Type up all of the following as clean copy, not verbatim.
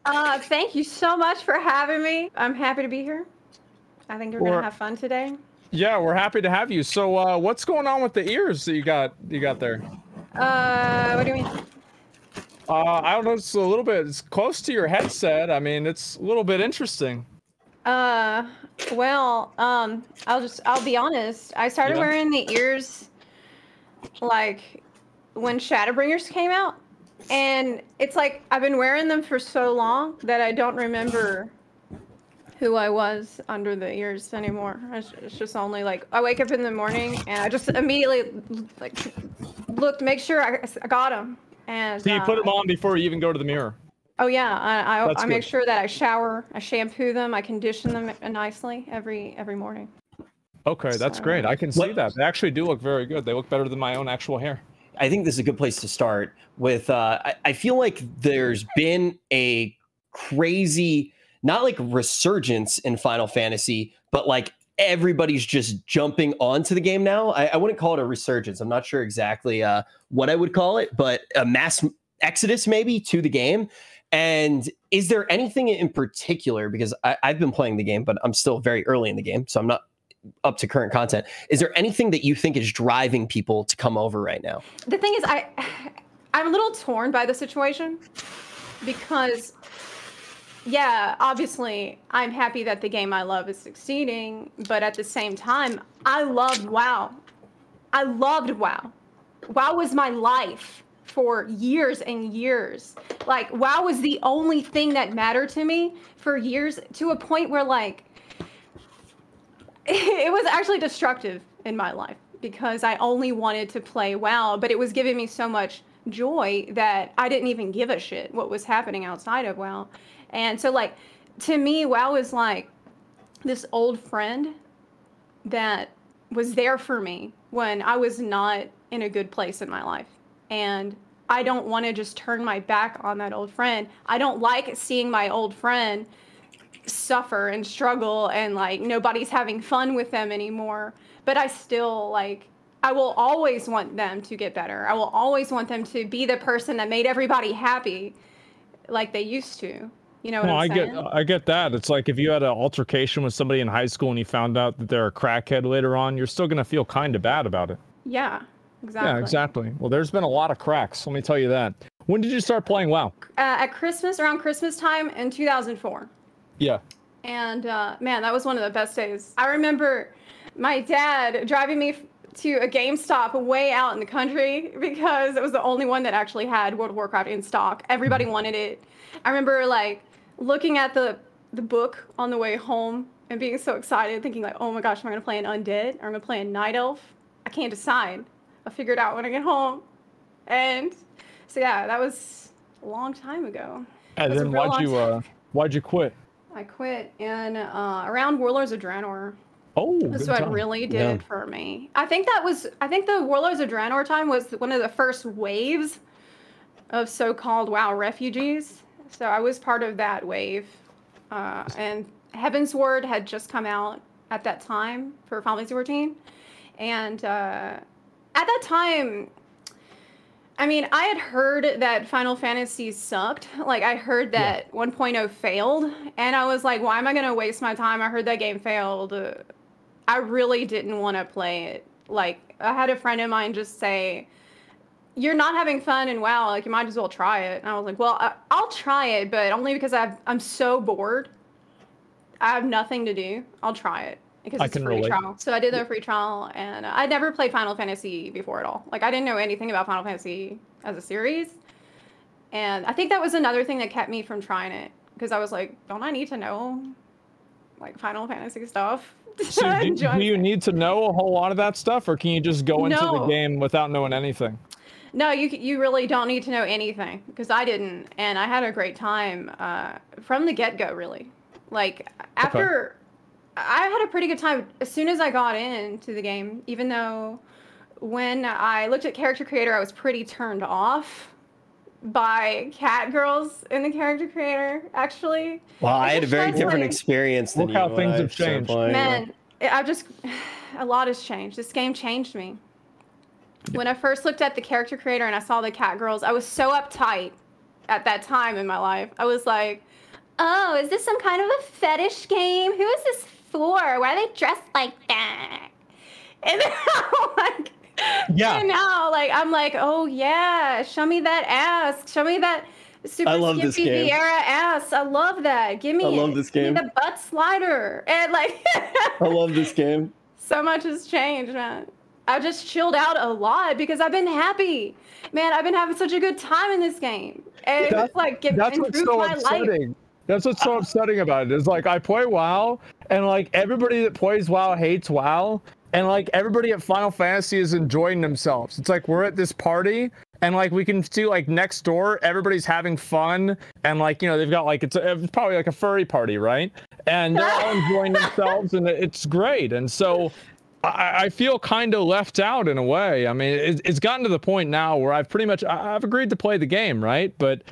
Thank you so much for having me. I'm happy to be here. I think we're gonna have fun today. Yeah, we're happy to have you. So, what's going on with the ears that you got there? What do you mean? I don't know. It's a little bit. It's close to your headset. I mean, it's a little bit interesting. Well, I'll be honest. I started wearing the ears like when Shadowbringers came out, and it's like I've been wearing them for so long that I don't remember who I was under the ears anymore. It's just only like I wake up in the morning and I just immediately like make sure I got them. And so you put them on before you even go to the mirror. Oh yeah, I make sure that I shower, I shampoo them, I condition them nicely every morning. Okay, that's great. I can see that. They actually do look very good. They look better than my own actual hair. I think this is a good place to start with. I feel like there's been a crazy, not like resurgence in Final Fantasy, but like everybody's just jumping onto the game now. I wouldn't call it a resurgence. I'm not sure exactly what I would call it, but a mass exodus maybe to the game. And is there anything in particular, because I've been playing the game, but I'm still very early in the game, so I'm not up to current content. Is there anything that you think is driving people to come over right now? The thing is, I'm a little torn by the situation because, yeah, obviously I'm happy that the game I love is succeeding, but at the same time, I loved WoW. I loved WoW. WoW was my life for years and years. Like, WoW was the only thing that mattered to me for years, to a point where, like, it was actually destructive in my life because I only wanted to play WoW, but it was giving me so much joy that I didn't even give a shit what was happening outside of WoW. And so, like, to me, WoW was like this old friend that was there for me when I was not in a good place in my life. And I don't want to just turn my back on that old friend. I don't like seeing my old friend suffer and struggle and like nobody's having fun with them anymore. But I still, like, I will always want them to get better. I will always want them to be the person that made everybody happy like they used to. You know what I'm saying? I get that. It's like if you had an altercation with somebody in high school and you found out that they're a crackhead later on, you're still going to feel kind of bad about it. Yeah, exactly. Yeah, exactly. Well, there's been a lot of cracks. Let me tell you that. When did you start playing WoW? At Christmas, around Christmas time in 2004. Yeah. And man, that was one of the best days. I remember my dad driving me to a GameStop way out in the country because it was the only one that actually had World of Warcraft in stock. Everybody wanted it. I remember like looking at the book on the way home and being so excited, thinking like, oh my gosh, am I gonna play an undead or am I gonna play a night elf? I can't decide. I'll figure it out when I get home. And so yeah, that was a long time ago. And then why'd you quit? I quit in around Warlords of Draenor. Oh, that's what really did it for me. I think the Warlords of Draenor time was one of the first waves of so-called WoW refugees. So I was part of that wave. And Heaven's Word had just come out at that time for Final Fantasy 14. And at that time, I mean, I had heard that Final Fantasy sucked. Like, I heard that 1.0 failed, and I was like, why am I going to waste my time? I heard that game failed. I really didn't want to play it. Like, I had a friend of mine just say, you're not having fun in WoW, like, you might as well try it. And I was like, well, I'll try it, but only because I'm so bored. I have nothing to do. I'll try it. Because it's a free trial. So I did the free trial, and I'd never played Final Fantasy before at all. Like, I didn't know anything about Final Fantasy as a series. And I think that was another thing that kept me from trying it. Because I was like, don't I need to know, like, Final Fantasy stuff? So do you need to know a whole lot of that stuff, or can you just go into the game without knowing anything? No, you really don't need to know anything. Because I didn't. And I had a great time from the get-go, really. Like, after... I had a pretty good time as soon as I got into the game, even though when I looked at character creator, I was pretty turned off by cat girls in the character creator, actually. Well, I had a very different experience than you. Look how things have changed. Man, a lot has changed. This game changed me. When I first looked at the character creator and I saw the cat girls, I was so uptight at that time in my life. I was like, oh, is this some kind of a fetish game? Who is this for? Why are they dressed like that? And then I'm like, yeah. And now, like, I'm like, oh yeah, show me that ass. Show me that super skimpy Vieira ass. I love that. Give me it. I love this game. Give me the butt slider. And like, I love this game. So much has changed, man. I just chilled out a lot because I've been happy. Man, I've been having such a good time in this game. And it's like, that's what's so upsetting. That's what's so upsetting about it. Is like, I play WoW, and like everybody that plays WoW hates WoW, and like everybody at Final Fantasy is enjoying themselves. It's like we're at this party, and like we can see like next door, everybody's having fun, and like, you know, they've got like, it's probably like a furry party, right? And they're all enjoying themselves, and it's great. And so I feel kind of left out in a way. I mean, it's gotten to the point now where I've agreed to play the game, right? But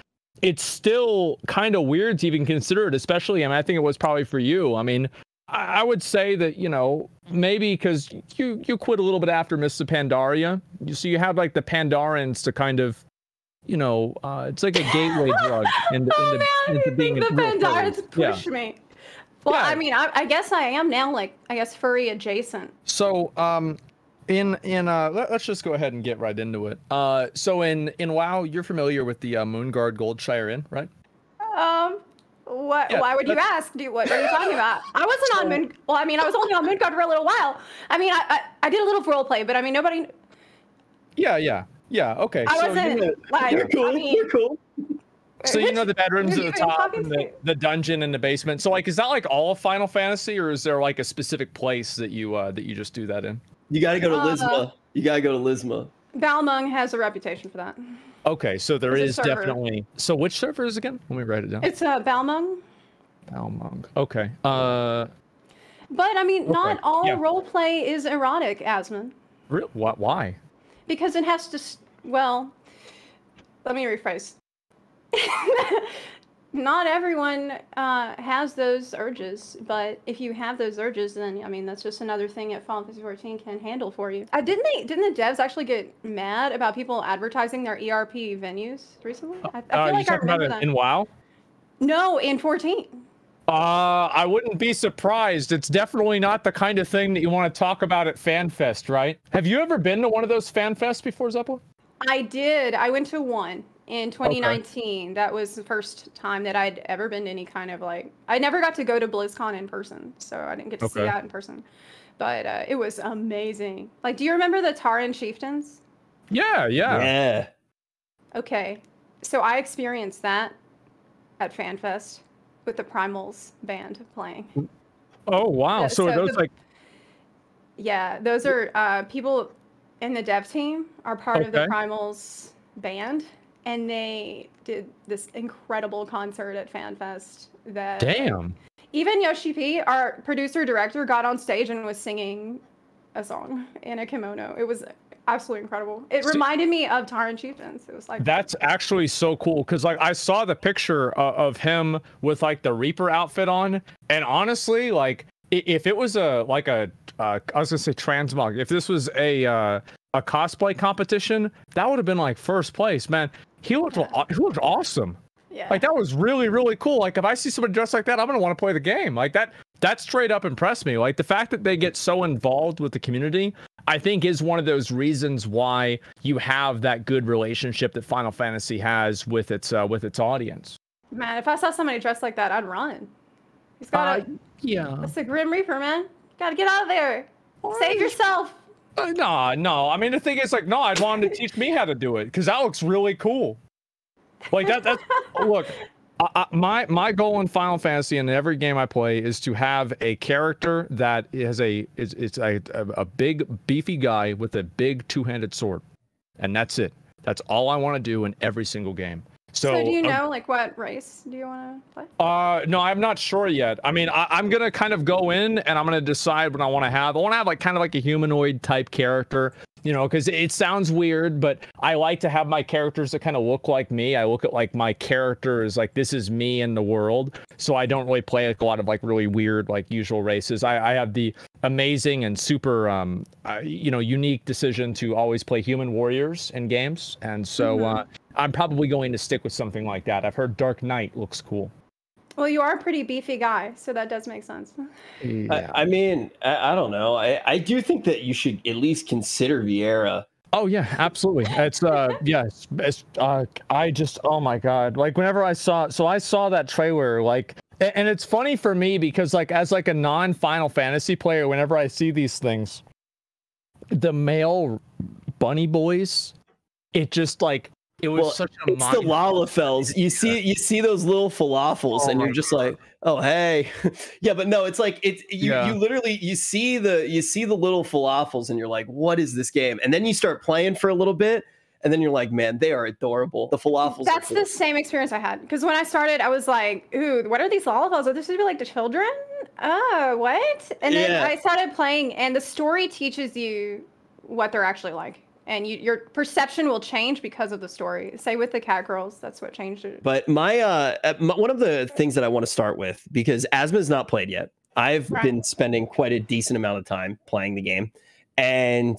it's still kind of weird to even consider it, especially, I mean, I think it was probably for you. I mean, I would say that, you know, maybe because you quit a little bit after Mists of Pandaria. So you have like the Pandarians to kind of, you know, it's like a gateway drug into being the Pandarians push me. Well, yeah. I mean, I guess I am now, like, I guess furry adjacent. So, let's just go ahead and get right into it. So in WoW, you're familiar with the Moonguard Goldshire Inn, right? What? Yeah, why would you ask? What are you talking about? I wasn't on Moon. Well, I mean, I was only on Moonguard for a little while. I mean, I did a little role play, but I mean, nobody. Yeah. Okay. I wasn't. You're cool. I mean, you're cool. So you know the bedrooms at the top, and the dungeon in the basement. So like, is that like all of Final Fantasy, or is there like a specific place that you just do that in? You gotta go to Lisma. You gotta go to Lisma. Balmung has a reputation for that. Okay, so there is definitely. So which server is it again? Let me write it down. It's Balmung. Balmung. Okay. But I mean, not all roleplay is erotic, Asmon. Really? What? Why? Because it has to. Well, let me rephrase. Not everyone has those urges, but if you have those urges, then I mean that's just another thing that Final Fantasy XIV can handle for you. Didn't the devs actually get mad about people advertising their ERP venues recently? I feel like I remember that. In WoW? No, in 14. I wouldn't be surprised. It's definitely not the kind of thing that you want to talk about at Fan Fest, right? Have you ever been to one of those Fan Fests before, Zepla? I did. I went to one. In 2019, that was the first time that I'd ever been to any kind of like. I never got to go to BlizzCon in person, so I didn't get to see that in person. But it was amazing. Like, do you remember the Taran Chieftains? Yeah. Okay, so I experienced that at FanFest with the Primals band playing. Oh wow! Yeah, so those like. Yeah, those are people in the dev team are part of the Primals band. And they did this incredible concert at FanFest that even Yoshi P, our producer-director, got on stage and was singing a song in a kimono. It was absolutely incredible. It reminded me of Taran Chieftains. It was like that's actually so cool because like I saw the picture of him with like the Reaper outfit on, and honestly, like if it was I was gonna say transmog, if this was a cosplay competition, that would have been like first place, man. He looked awesome. Yeah. Like that was really, really cool. Like if I see somebody dressed like that, I'm gonna want to play the game. Like that straight up impressed me. Like the fact that they get so involved with the community, I think is one of those reasons why you have that good relationship that Final Fantasy has with its audience. Man, if I saw somebody dressed like that, I'd run. He's got that's a Grim Reaper, man. Gotta get out of there. Save yourself. No. I mean, the thing is, like, no, I'd want him to teach me how to do it because that looks really cool. Like that's look. My goal in Final Fantasy and every game I play is to have a character that is a big beefy guy with a big two-handed sword, and that's it. That's all I want to do in every single game. So do you know like what race do you want to play? No, I'm not sure yet. I mean, I'm gonna kind of go in and I'm gonna decide what I want to have. I want to have like kind of like a humanoid type character, you know, because it sounds weird, but I like to have my characters that kind of look like me. I look at like my character as like this is me in the world, so I don't really play like a lot of like really weird like usual races. I have the amazing and super unique decision to always play human warriors in games, and so I'm probably going to stick with something like that. I've heard Dark Knight looks cool. Well, you are a pretty beefy guy, so that does make sense. Yeah. I mean, I don't know. I do think that you should at least consider Vieira. Oh yeah, absolutely. It's yes. I just, oh my god. Like whenever I saw that trailer, like, and it's funny for me because like as like a non-Final Fantasy player, whenever I see these things, the male bunny boys, it just like it was such a. It's the Lalafels. You see those little falafels, and you're just like, oh hey, yeah. But no, it's like you literally you see the little falafels, and you're like, what is this game? And then you start playing for a little bit, and then you're like, man, they are adorable. The falafels. That's the same experience I had, because when I started, I was like, ooh, what are these Lalafels? Are this supposed to be like the children? Oh, what? And then I started playing, and the story teaches you what they're actually like. And your perception will change because of the story. Say with the cat girls, that's what changed it. But my one of the things that I want to start with, because Asmon's not played yet. I've been spending quite a decent amount of time playing the game, and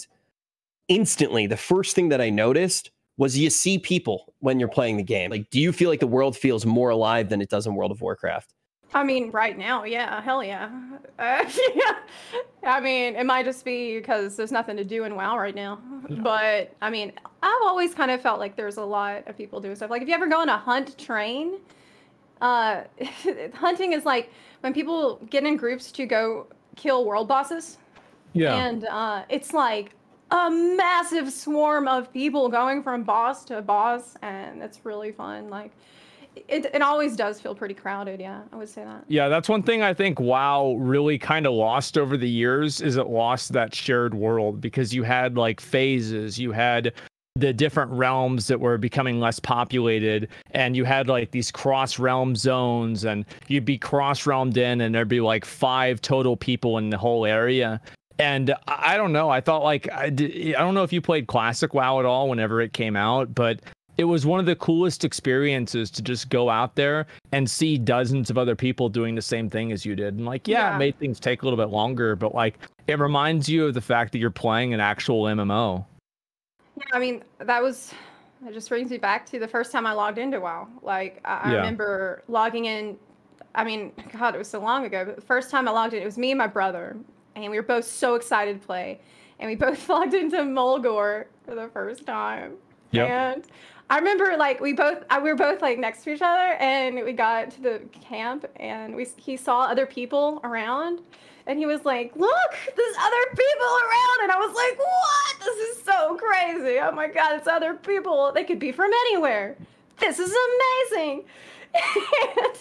instantly the first thing that I noticed was you see people when you're playing the game. Like, do you feel like the world feels more alive than it does in World of Warcraft? I mean, right now, yeah, hell yeah. Yeah. I mean, it might just be because there's nothing to do in WoW right now. But, I mean, I've always kind of felt like there's a lot of people doing stuff. Like, if you ever go on a hunt train, hunting is like when people get in groups to go kill world bosses. Yeah. And it's like a massive swarm of people going from boss to boss, and it's really fun. Like, it always does feel pretty crowded, yeah, I would say that. Yeah, that's one thing I think WoW really kind of lost over the years, is it lost that shared world, because you had like phases, you had the different realms that were becoming less populated, and you had like these cross-realm zones, and you'd be cross-realmed in, and there'd be like 5 total people in the whole area. And I don't know, I thought like, I don't know if you played Classic WoW at all whenever it came out, but it was one of the coolest experiences to just go out there and see dozens of other people doing the same thing as you did. And like, yeah, it made things take a little bit longer, but like, it reminds you of the fact that you're playing an actual MMO. Yeah, I mean, it just brings me back to the first time I logged into WoW. Like, I remember logging in, I mean, God, it was so long ago, but the first time I logged in, it was me and my brother, and we were both so excited to play. And we both logged into Mulgore for the first time. Yep. And I remember, like, we were both like next to each other, and we got to the camp, and he saw other people around, and he was like, "Look, there's other people around," and I was like, "What? This is so crazy! Oh my God, it's other people. They could be from anywhere. This is amazing!" And,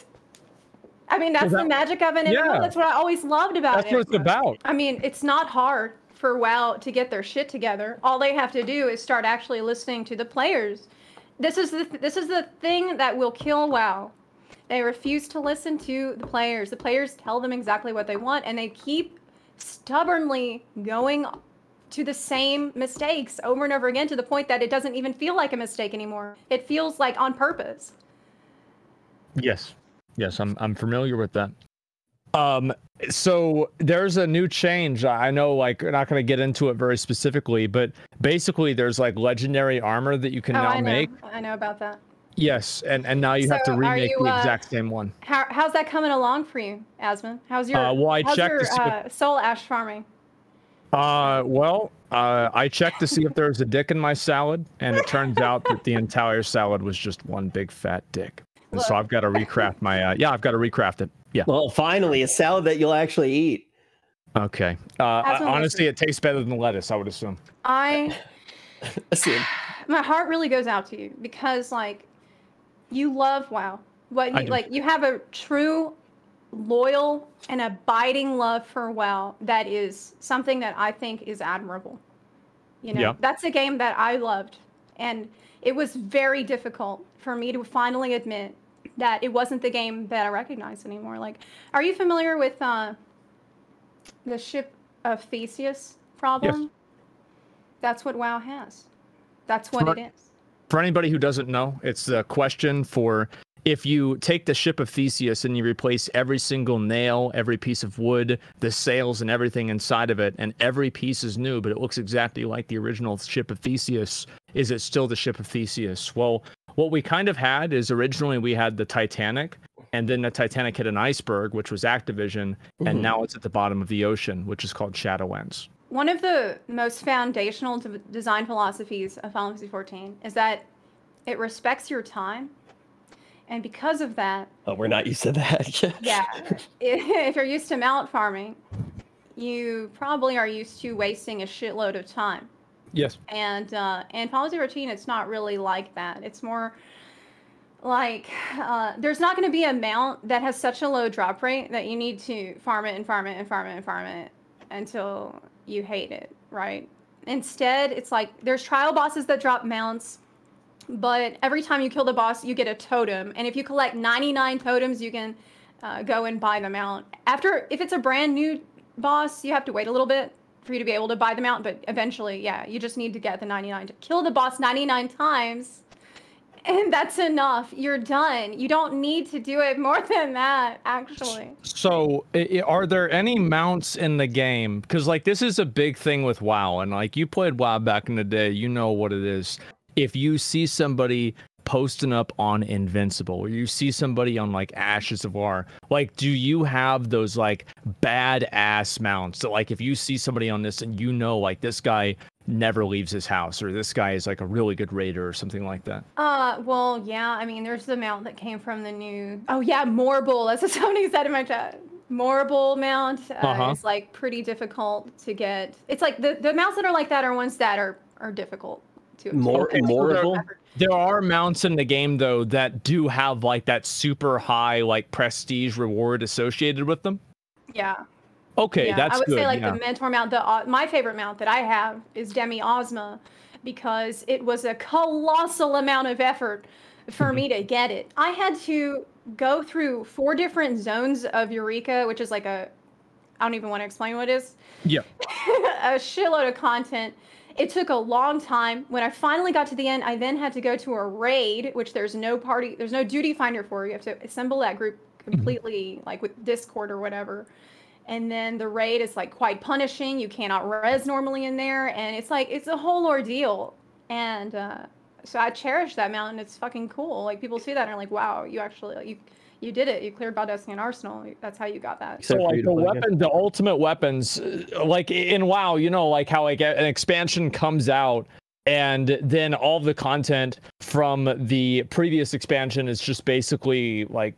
I mean, that's the magic of an MMO. That's what I always loved about it. That's what it's about. I mean, it's not hard for WoW to get their shit together. All they have to do is start actually listening to the players. This is the thing that will kill WoW. They refuse to listen to the players. The players tell them exactly what they want, and they keep stubbornly going to the same mistakes over and over again, to the point that it doesn't even feel like a mistake anymore. It feels like on purpose. Yes, I'm familiar with that. So there's a new change. I know, like, we're not going to get into it very specifically, but basically there's like legendary armor that you can now make. I know about that. Yes, and now you have to remake the exact same one. How's that coming along for you, Asmon? How's your soul ash farming? I checked to see if there was a dick in my salad, and it turns out that the entire salad was just one big fat dick. And so I've got to recraft my I've got to recraft it. Yeah. Well, finally, a salad that you'll actually eat. Okay. Honestly, it tastes better than lettuce, I would assume. My heart really goes out to you, because like, you love WoW. You have a true, loyal, and abiding love for WoW that is something that I think is admirable. You know, that's a game that I loved, and it was very difficult for me to finally admit that it wasn't the game that I recognized anymore. Like, are you familiar with the ship of Theseus problem? Yes. That's what WoW has. That's what it is. For anybody who doesn't know, it's the question for if you take the ship of Theseus and you replace every single nail, every piece of wood, the sails and everything inside of it, and every piece is new, but it looks exactly like the original ship of Theseus, is it still the ship of Theseus? Well, what we kind of had is originally we had the Titanic, and then the Titanic hit an iceberg, which was Activision, and now it's at the bottom of the ocean, which is called Shadowlands. One of the most foundational design philosophies of Final Fantasy XIV is that it respects your time. And because of that... Oh, we're not used to that. Yeah. If you're used to mount farming, you probably are used to wasting a shitload of time. Yes. And in Final Fantasy XIV, it's not really like that. It's more like there's not going to be a mount that has such a low drop rate that you need to farm it and farm it and farm it and farm it until you hate it, right? Instead, it's like there's trial bosses that drop mounts, but every time you kill the boss, you get a totem. And if you collect 99 totems, you can go and buy the mount. If it's a brand new boss, you have to wait a little bit for you to be able to buy the mount, but eventually, yeah, you just need to get the 99 to kill the boss 99 times. And that's enough. You're done. You don't need to do it more than that, actually. So, are there any mounts in the game? Because, like, this is a big thing with WoW. And, like, you played WoW back in the day. You know what it is. If you see somebody posting up on Invincible, or you see somebody on, like, Ashes of War, like, do you have those, like, badass mounts? So, like, if you see somebody on this and you know, like, this guy never leaves his house, or this guy is like a really good raider or something like that. Well, yeah, I mean, there's the mount that came from the new, oh yeah, Morbull, that's what somebody said in my chat. Morbull mount is like pretty difficult to get. It's like the mounts that are like that are ones that are difficult to Morbull? There are mounts in the game though that do have like that super high like prestige reward associated with them. Yeah. Okay, yeah, that's good. I would say like the mentor mount. My favorite mount that I have is Demi Ozma, because it was a colossal amount of effort for me to get it. I had to go through 4 different zones of Eureka, which is like I don't even want to explain what it is. Yeah. A shitload of content. It took a long time. When I finally got to the end, I then had to go to a raid, which there's no duty finder for. You have to assemble that group completely, like with Discord or whatever. And then the raid is like quite punishing. You cannot res normally in there. And it's like, it's a whole ordeal. And so I cherish that mount, and it's fucking cool. Like people see that and are like, wow, you actually, like, you did it. You cleared Baldessian Arsenal. That's how you got that. So like the ultimate weapons, like in WoW, you know, like how like an expansion comes out, and then all the content from the previous expansion is just basically like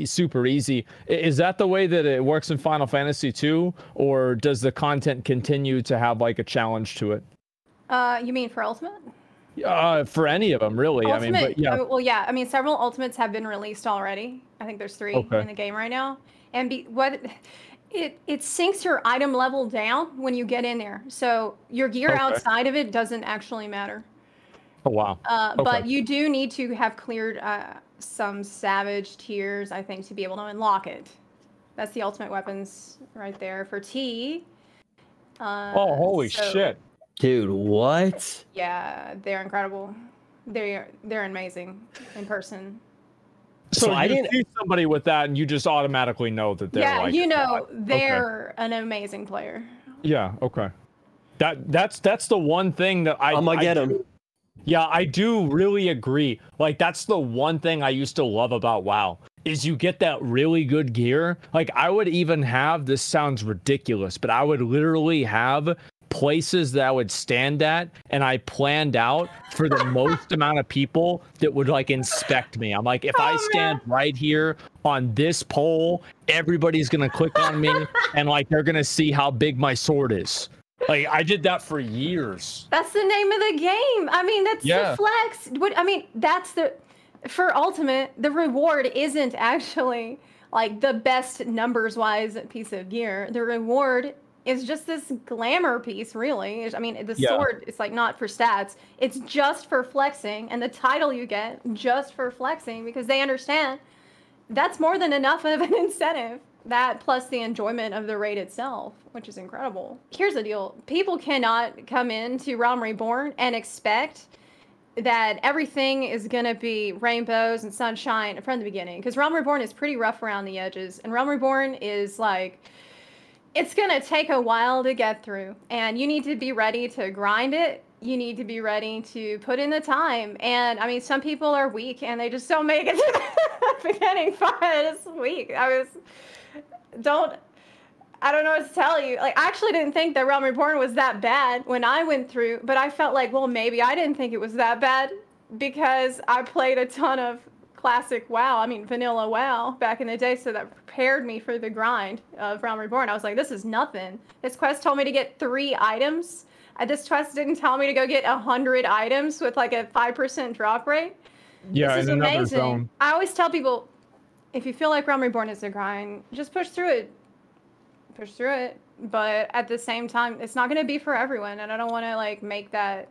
super easy. Is that the way that it works in Final Fantasy 2, or does the content continue to have like a challenge to it? You mean for Ultimate? For any of them, really. Ultimate, I mean, but yeah. Well, yeah. I mean, several Ultimates have been released already. I think there's 3 in the game right now. And it sinks your item level down when you get in there. So your gear outside of it doesn't actually matter. Oh, wow. But you do need to have cleared some savage tiers, I think, to be able to unlock it. That's the ultimate weapons right there for T. Oh, holy shit. Dude, what? Yeah, they're incredible. They're amazing in person. So I didn't see somebody with that, and you just automatically know that they're like, you know, they're an amazing player. Yeah. Okay. That's the one thing that I'm gonna get him. Yeah, I do really agree. Like that's the one thing I used to love about WoW is you get that really good gear. Like I would even have, this sounds ridiculous, but I would literally have places that I would stand at, and I planned out for the most amount of people that would like inspect me. I'm like, if I stand right here on this pole, everybody's gonna click on me and like they're gonna see how big my sword is. Like I did that for years. That's the name of the game. I mean, that's the flex. I mean, for Ultimate, the reward isn't actually like the best numbers wise piece of gear. The reward is just this glamour piece, really. I mean, the sword, it's like not for stats. It's just for flexing, and the title you get just for flexing, because they understand that's more than enough of an incentive. That plus the enjoyment of the raid itself, which is incredible. Here's the deal. People cannot come into Realm Reborn and expect that everything is going to be rainbows and sunshine from the beginning. Because Realm Reborn is pretty rough around the edges. And Realm Reborn is like, it's going to take a while to get through. And you need to be ready to grind it. You need to be ready to put in the time. And I mean, some people are weak and they just don't make it to the beginning part. It's weak. I don't know what to tell you. Like, I actually didn't think that Realm Reborn was that bad when I went through, but I felt like, well, maybe I didn't think it was that bad because I played a ton of classic WoW, I mean vanilla WoW back in the day, so that prepared me for the grind of Realm Reborn. I was like, this is nothing. This quest told me to get 3 items. This quest didn't tell me to go get 100 items with like a 5% drop rate. Yeah, this is in another amazing. zone. I always tell people, if you feel like Realm Reborn is a grind, just push through it. Push through it. But at the same time, it's not going to be for everyone, and I don't want to like make that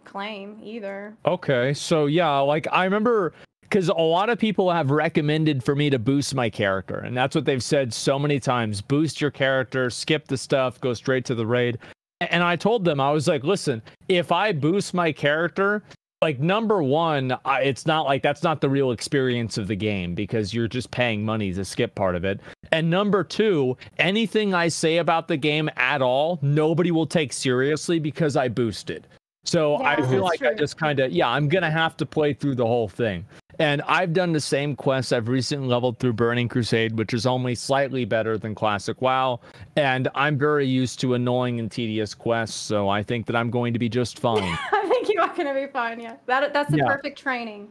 claim either. Okay, so yeah, like I remember, because a lot of people have recommended for me to boost my character, and that's what they've said so many times. Boost your character, skip the stuff, go straight to the raid. And I told them, I was like, listen, if I boost my character, like, number one, it's not like that's not the real experience of the game because you're just paying money to skip part of it. And number two, anything I say about the game at all, nobody will take seriously because I boosted. So Yeah, I feel like true. I just kind of, yeah, I'm going to have to play through the whole thing. And I've done the same quest. I've recently leveled through Burning Crusade, which is only slightly better than Classic WoW. And I'm very used to annoying and tedious quests, so I think that I'm going to be just fine. I think you are going to be fine, yeah. That's the perfect training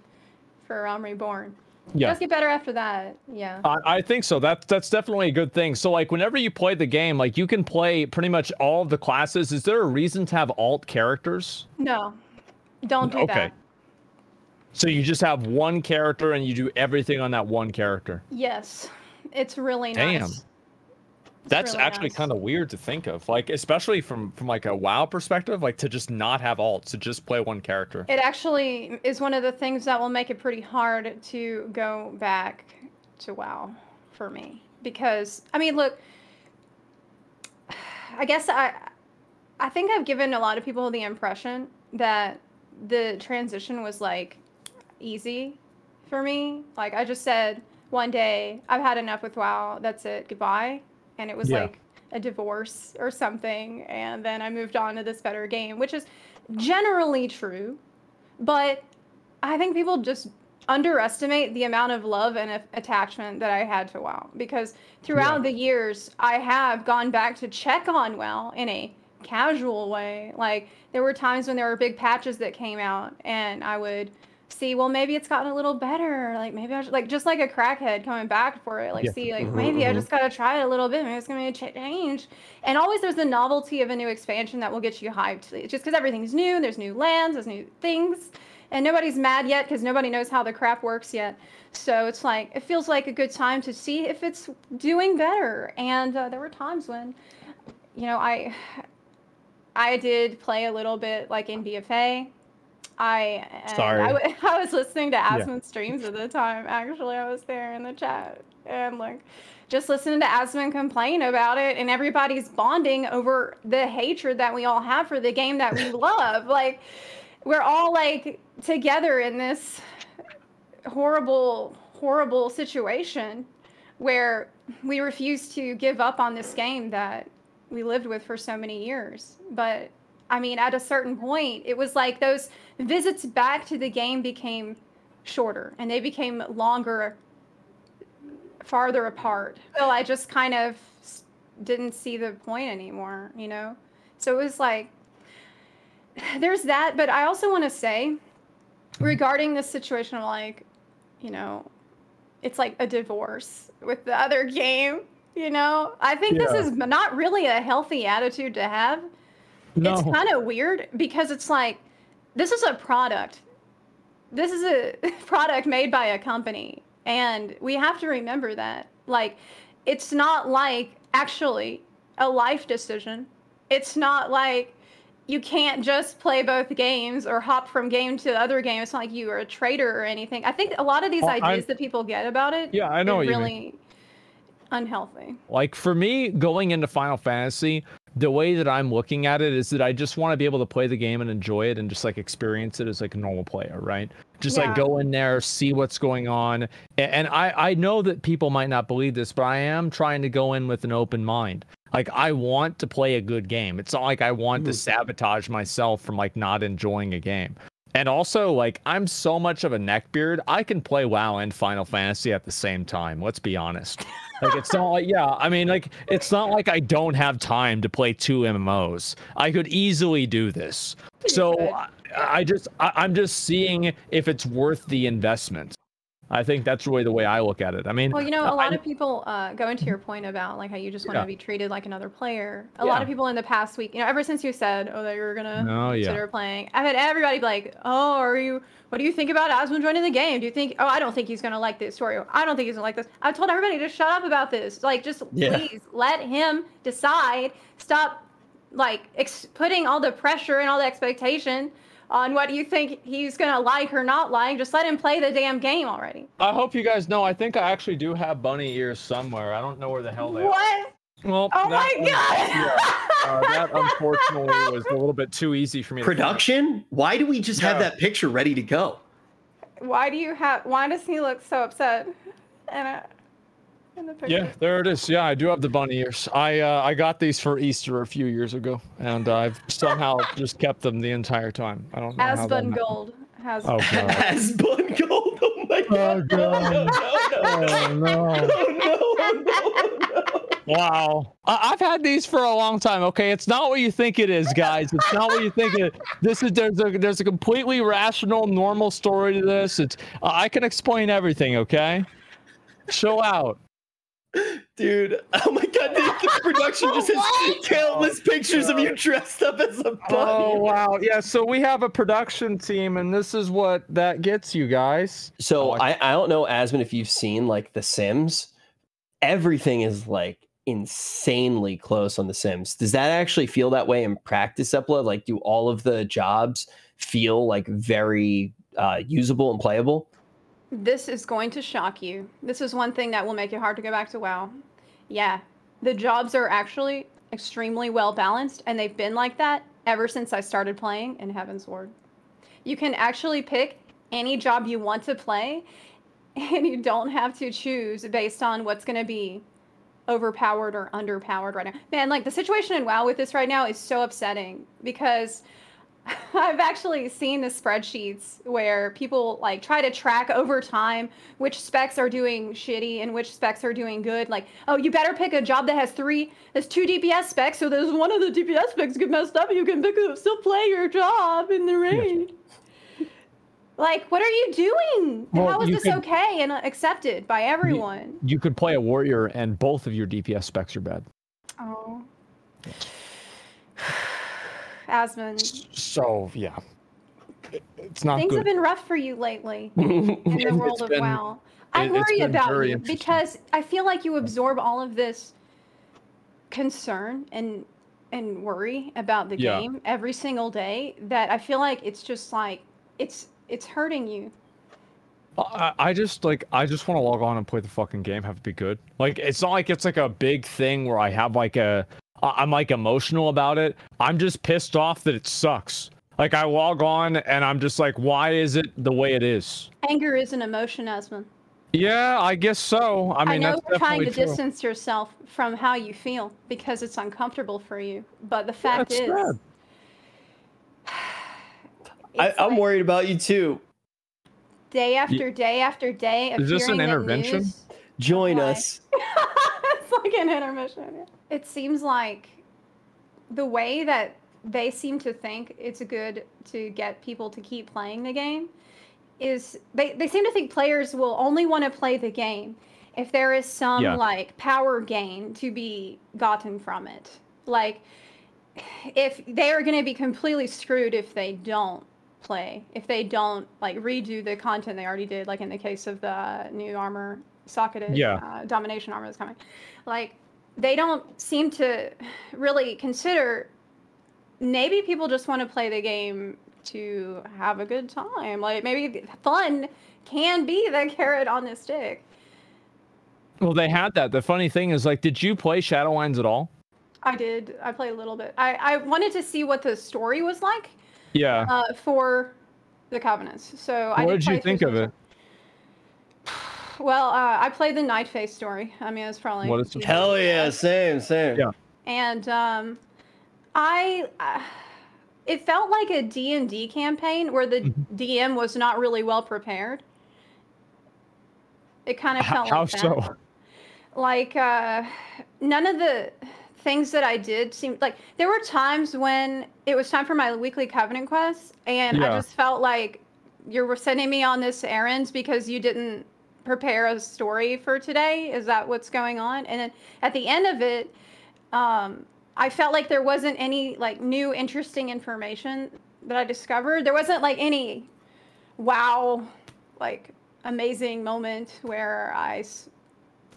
for Reborn. Yeah. Just get better after that, yeah. I think so. That's definitely a good thing. So, like, whenever you play the game, like, you can play pretty much all of the classes. Is there a reason to have alt characters? No, don't do that. So you just have one character and you do everything on that one character? Yes, it's really nice. Damn. That's really actually kind of weird to think of, like, especially from like a WoW perspective, like to just not have alts, to just play one character. It actually is one of the things that will make it pretty hard to go back to WoW for me. Because, I mean, look, I guess I think I've given a lot of people the impression that the transition was like easy for me. Like, I just said one day, I've had enough with WoW, that's it, goodbye. And it was like a divorce or something, and then I moved on to this better game, which is generally true, but I think people just underestimate the amount of love and attachment that I had to WoW, because throughout the years I have gone back to check on WoW in a casual way. Like, there were times when there were big patches that came out and I would see, well, maybe it's gotten a little better. Like, maybe I should, like, just like a crackhead coming back for it. Like, see, like, maybe I just got to try it a little bit. Maybe it's going to be a change. And always there's the novelty of a new expansion that will get you hyped. It's just because everything's new. There's new lands. There's new things. And nobody's mad yet because nobody knows how the crap works yet. So it's like, it feels like a good time to see if it's doing better. And there were times when, you know, I did play a little bit like in BFA. I was listening to Asmon streams at the time. Actually, I was there in the chat and like just listening to Asmon complain about it, and everybody's bonding over the hatred that we all have for the game that we love. Like, we're all like together in this horrible, horrible situation where we refuse to give up on this game that we lived with for so many years. But I mean, at a certain point, it was like those visits back to the game became shorter and they became longer, farther apart. So I just kind of didn't see the point anymore, you know? So it was like, there's that. But I also want to say, regarding this situation of like, you know, it's like a divorce with the other game, you know? I think this is not really a healthy attitude to have. No. It's kind of weird because it's like, this is a product. This is a product made by a company. And we have to remember that. Like, it's not like actually a life decision. It's not like you can't just play both games or hop from game to other game. It's not like you are a traitor or anything. I think a lot of these ideas that people get about it I know what really you mean. Unhealthy. Like, for me, going into Final Fantasy, the way that I'm looking at it is that I just want to be able to play the game and enjoy it and just like experience it as like a normal player, right? Just like go in there, see what's going on. And I know that people might not believe this, but I am trying to go in with an open mind. Like, I want to play a good game. It's not like I want to sabotage myself from like not enjoying a game. And also, like, I'm so much of a neckbeard, I can play WoW and Final Fantasy at the same time. Let's be honest. Like, it's not like, I mean, like, it's not like I don't have time to play 2 MMOs. I could easily do this. So I'm just seeing if it's worth the investment. I think that's really the way I look at it. I mean, well, you know, a lot of people going to your point about like how you just want to be treated like another player. A lot of people in the past week, you know, ever since you said, that you were gonna consider playing, I've had everybody be like, what do you think about Asmon joining the game? Do you think, I don't think he's gonna like this story. I don't think he's gonna like this. I've told everybody to shut up about this. Like, just please let him decide. Stop like putting all the pressure and all the expectation on what you think he's gonna like or not like. Just let him play the damn game already. I hope you guys know, I think I actually do have bunny ears somewhere. I don't know where the hell they are. What? Well, oh my god! That unfortunately was a little bit too easy for me. Production? Why do we just have that picture ready to go? Why does he look so upset? In the picture? Yeah, there it is. Yeah, I do have the bunny ears. I got these for Easter a few years ago, and I've somehow just kept them the entire time. I don't know how that happened. Asmongold has. Oh god. Asmongold. Oh my god. Oh god. No. Wow. I've had these for a long time. Okay, it's not what you think it is, guys. It's not what you think it is. There's a completely rational, normal story to this. It's I can explain everything. Okay, chill out. Dude, oh my god, the production just has countless pictures of you dressed up as a bunny. Oh wow, yeah, so we have a production team and this is what that gets you guys. So I don't know, Asmon, if you've seen like The Sims, everything is like insanely close on The Sims. Does that actually feel that way in practice, Zepla? Like, do all of the jobs feel like very usable and playable? This is going to shock you. This is one thing that will make it hard to go back to WoW. Yeah, the jobs are actually extremely well balanced, and they've been like that ever since I started playing in Heavensward. You can actually pick any job you want to play, and you don't have to choose based on what's going to be overpowered or underpowered right now. Man, like, the situation in WoW with this right now is so upsetting because I've actually seen the spreadsheets where people like try to track over time which specs are doing shitty and which specs are doing good. Like, oh, you better pick a job that has 2 DPS specs, so there's one of the DPS specs get messed up and you can still play your job in the raid. Like, what are you doing? Well, how is this okay and accepted by everyone? You could play a warrior and both of your DPS specs are bad. Oh. Asmon. So yeah, it's not. Things have been rough for you lately in the world of WoW. I worry about you because I feel like you absorb all of this concern and worry about the game every single day. That I feel like it's just like it's hurting you. I just want to log on and play the fucking game, have it be good. Like, it's not like it's like a big thing where I have like I'm like emotional about it. I'm just pissed off that it sucks. Like, I log on and I'm just like, why is it the way it is? Anger is an emotion, Asmon. Yeah, I guess so. I mean, I know that's you're trying to true. distance yourself from how you feel because it's uncomfortable for you. But the fact is, I'm worried about you too. Day after day after day. Is this an intervention? News, join us. It's like an intermission. It seems like the way that they seem to think it's good to get people to keep playing the game is they seem to think players will only want to play the game if there is some like power gain to be gotten from it. Like, if they are going to be completely screwed if they don't play, if they don't like redo the content they already did, like in the case of the new armor socketed domination armor that's coming. Like, they don't seem to really consider maybe people just want to play the game to have a good time. Like, maybe fun can be the carrot on the stick. Well, they had that. The funny thing is, like, did you play Shadowlands at all? I did. I played a little bit. I wanted to see what the story was like. Yeah. For the Covenants. So what did you think of it? Well, I played the Night Face story. I mean, it's probably what is hell yeah, same. Yeah. And it felt like a D&D campaign where the DM was not really well prepared. It kind of felt like that. How so? Like none of the things that I did seemed like there were times when it was time for my weekly Covenant quests, and I just felt like you were sending me on this errand because you didn't prepare a story for today. Is that what's going on? And then at the end of it, I felt like there wasn't any like new interesting information that I discovered. There wasn't like any wow, like amazing moment where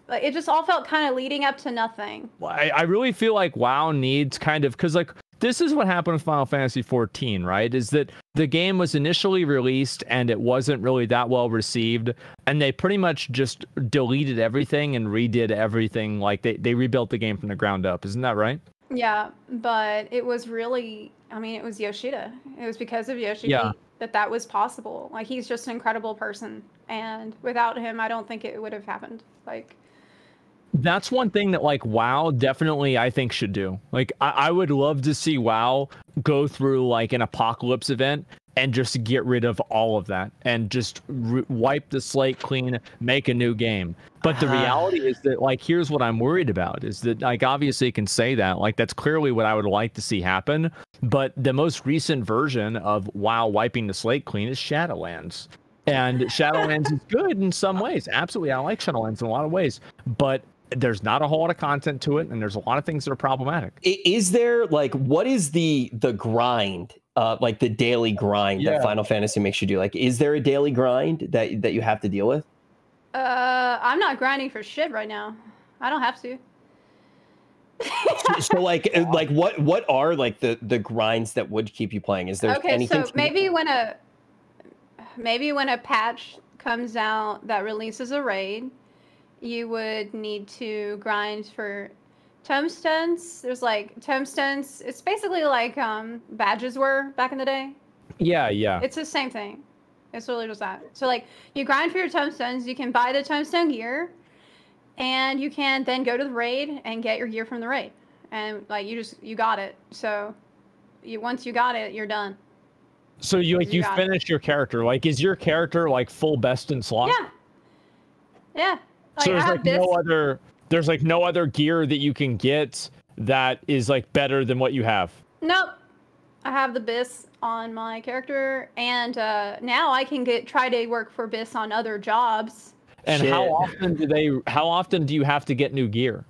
like it just all felt kind of leading up to nothing. I really feel like WoW needs kind of, because like this is what happened with Final Fantasy XIV, right? Is that the game was initially released and it wasn't really that well received, and they pretty much just deleted everything and redid everything. Like they rebuilt the game from the ground up. Isn't that right? Yeah, but it was really, I mean, it was Yoshida. It was because of Yoshida that was possible. Like, he's just an incredible person, and without him, I don't think it would have happened. Like, that's one thing that like WoW definitely I think should do. Like I would love to see WoW go through like an apocalypse event and just get rid of all of that and just wipe the slate clean, make a new game. But the reality is that like here's what I'm worried about is that like obviously you can say that like that's clearly what I would like to see happen. But the most recent version of WoW wiping the slate clean is Shadowlands. And Shadowlands is good in some ways. Absolutely, I like Shadowlands in a lot of ways. But there's not a whole lot of content to it, and there's a lot of things that are problematic. Is there like what is the grind, like the daily grind that Final Fantasy makes you do? Like, is there a daily grind that you have to deal with? I'm not grinding for shit right now. I don't have to. so like what are like the grinds that would keep you playing? Is there anything? So maybe when a patch comes out that releases a raid, you would need to grind for tomestones. There's like tomestones. It's basically like badges were back in the day. Yeah. It's the same thing. It's really just that. So like you grind for your tomestones, you can buy the tomestone gear, and you can then go to the raid and get your gear from the raid. And like you got it. So once you got it, you're done. So you finish your character. Like is your character like full best in slot? Yeah. Like, so there's like no other gear that you can get that is like better than what you have. Nope. I have the BIS on my character, and now I can try to work for BIS on other jobs. And how often do you have to get new gear?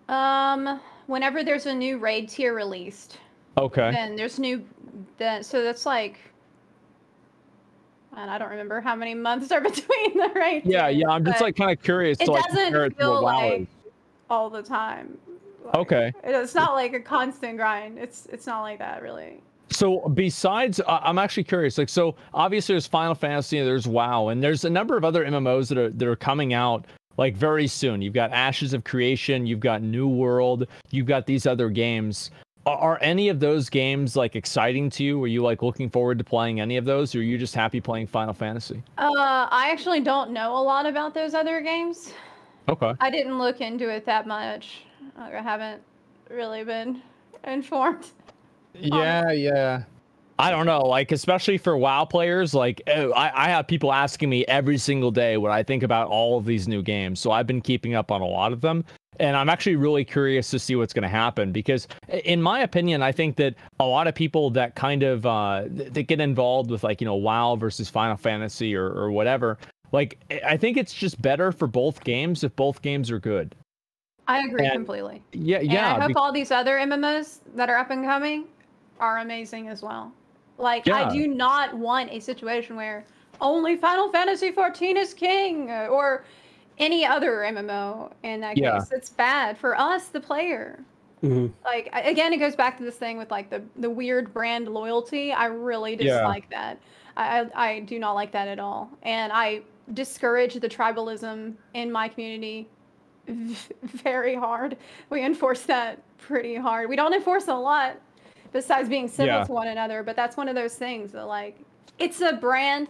Whenever there's a new raid tier released. Okay. Then there's so that's like, and I don't remember how many months are between the raid. Yeah, I'm just like kind of curious. It doesn't feel like all the time. Like, okay. It's not like a constant grind. It's not like that really. So besides, I'm actually curious. Like, so obviously there's Final Fantasy, there's WoW, and there's a number of other MMOs that are coming out like very soon. You've got Ashes of Creation, you've got New World, you've got these other games. Are any of those games like exciting to you? Were you like looking forward to playing any of those, or are you just happy playing Final Fantasy? I actually don't know a lot about those other games. Okay. I didn't look into it that much. I haven't really been informed. Yeah. I don't know, like especially for WoW players, like I have people asking me every single day what I think about all of these new games. So I've been keeping up on a lot of them. And I'm actually really curious to see what's going to happen because, in my opinion, I think that a lot of people that kind of that get involved with like, WoW versus Final Fantasy or whatever, like I think it's just better for both games if both games are good. I agree completely. Yeah. And I hope all these other MMOs that are up and coming are amazing as well. Like, I do not want a situation where only Final Fantasy XIV is king or any other MMO in that case. It's bad for us, the player. Mm-hmm. Like, again, it goes back to this thing with like the weird brand loyalty. I really dislike that. I do not like that at all. And I discourage the tribalism in my community very hard. We enforce that pretty hard. We don't enforce a lot besides being civil to one another, but that's one of those things that, like, it's a brand.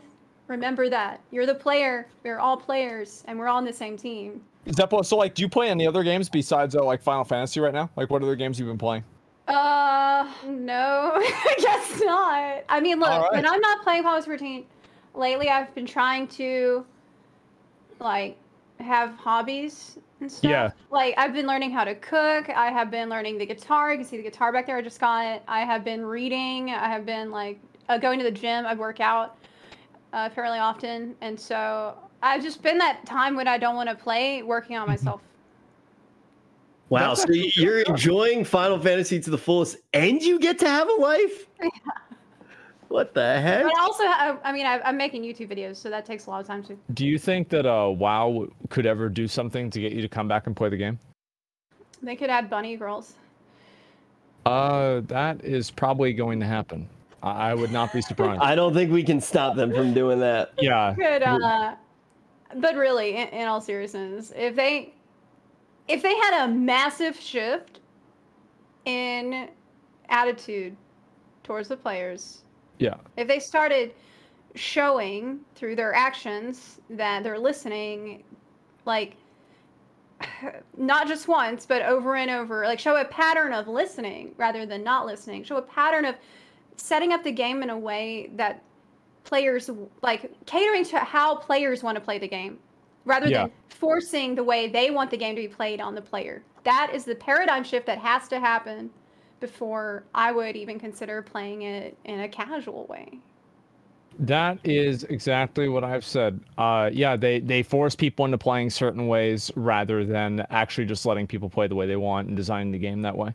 Remember that. You're the player. We're all players, and we're all on the same team. Zepla, so, like, do you play any other games besides, like, Final Fantasy right now? Like, what other games you've been playing? No, I guess not. I mean, look, when I'm not playing Final Fantasy 14, lately I've been trying to, like, have hobbies and stuff. Yeah. Like, I've been learning how to cook. I have been learning the guitar. You can see the guitar back there. I just got it. I have been reading. I have been, like, going to the gym. I work out fairly often. And so I've just been that time when I don't want to play, working on myself. Wow, so you're enjoying Final Fantasy to the fullest, and you get to have a life? Yeah. What the heck? But also, I mean, I'm making YouTube videos, so that takes a lot of time too. Do you think that WoW could ever do something to get you to come back and play the game? They could add bunny girls. That is probably going to happen. I would not be surprised. I don't think we can stop them from doing that. Yeah. Could, but really, in all seriousness, if they had a massive shift in attitude towards the players, if they started showing through their actions that they're listening, like, not just once, but over and over, like, show a pattern of listening rather than not listening, show a pattern of setting up the game in a way that players, like, catering to how players want to play the game, rather than forcing the way they want the game to be played on the player. That is the paradigm shift that has to happen before I would even consider playing it in a casual way. That is exactly what I've said. Yeah, they force people into playing certain ways rather than actually just letting people play the way they want and designing the game that way.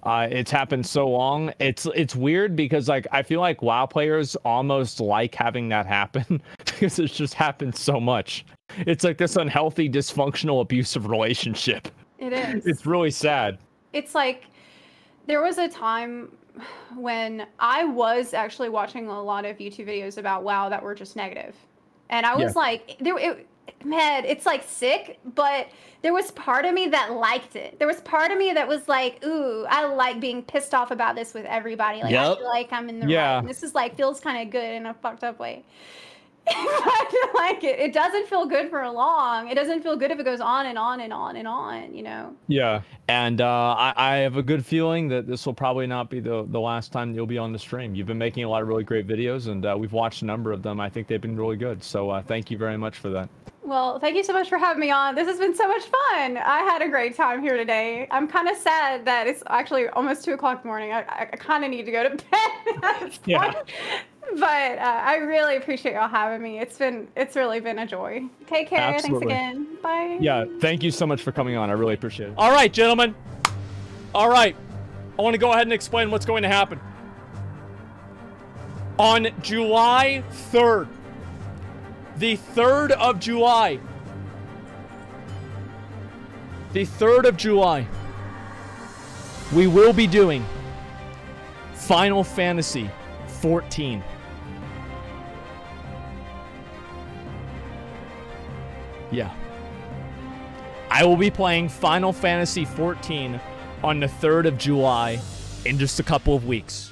It's happened so long. It's weird because, like, I feel like WoW players almost like having that happen because it's just happened so much. It's like this unhealthy, dysfunctional, abusive relationship. It is. It's really sad. It's like there was a time when I was actually watching a lot of YouTube videos about WoW that were just negative. And I was like, man, it's like sick, but there was part of me that liked it. There was part of me that was like, ooh, I like being pissed off about this with everybody. Like, I feel like I'm in the right. And this is like, feels kind of good in a fucked up way. I like it. It doesn't feel good for long. It doesn't feel good if it goes on and on and on and on, you know? Yeah. And I have a good feeling that this will probably not be the last time you'll be on the stream. You've been making a lot of really great videos, and we've watched a number of them. I think they've been really good. So thank you very much for that. Well, thank you so much for having me on. This has been so much fun. I had a great time here today. I'm kind of sad that it's actually almost 2 o'clock in the morning. I kind of need to go to bed. Yeah. But I really appreciate y'all having me. It's really been a joy. Take care. Absolutely. Thanks again. Bye. Yeah, thank you so much for coming on. I really appreciate it. All right, gentlemen. All right. I want to go ahead and explain what's going to happen. On July 3rd, the 3rd of July, we will be doing Final Fantasy 14. Yeah. I will be playing Final Fantasy 14 on the 3rd of July in just a couple of weeks.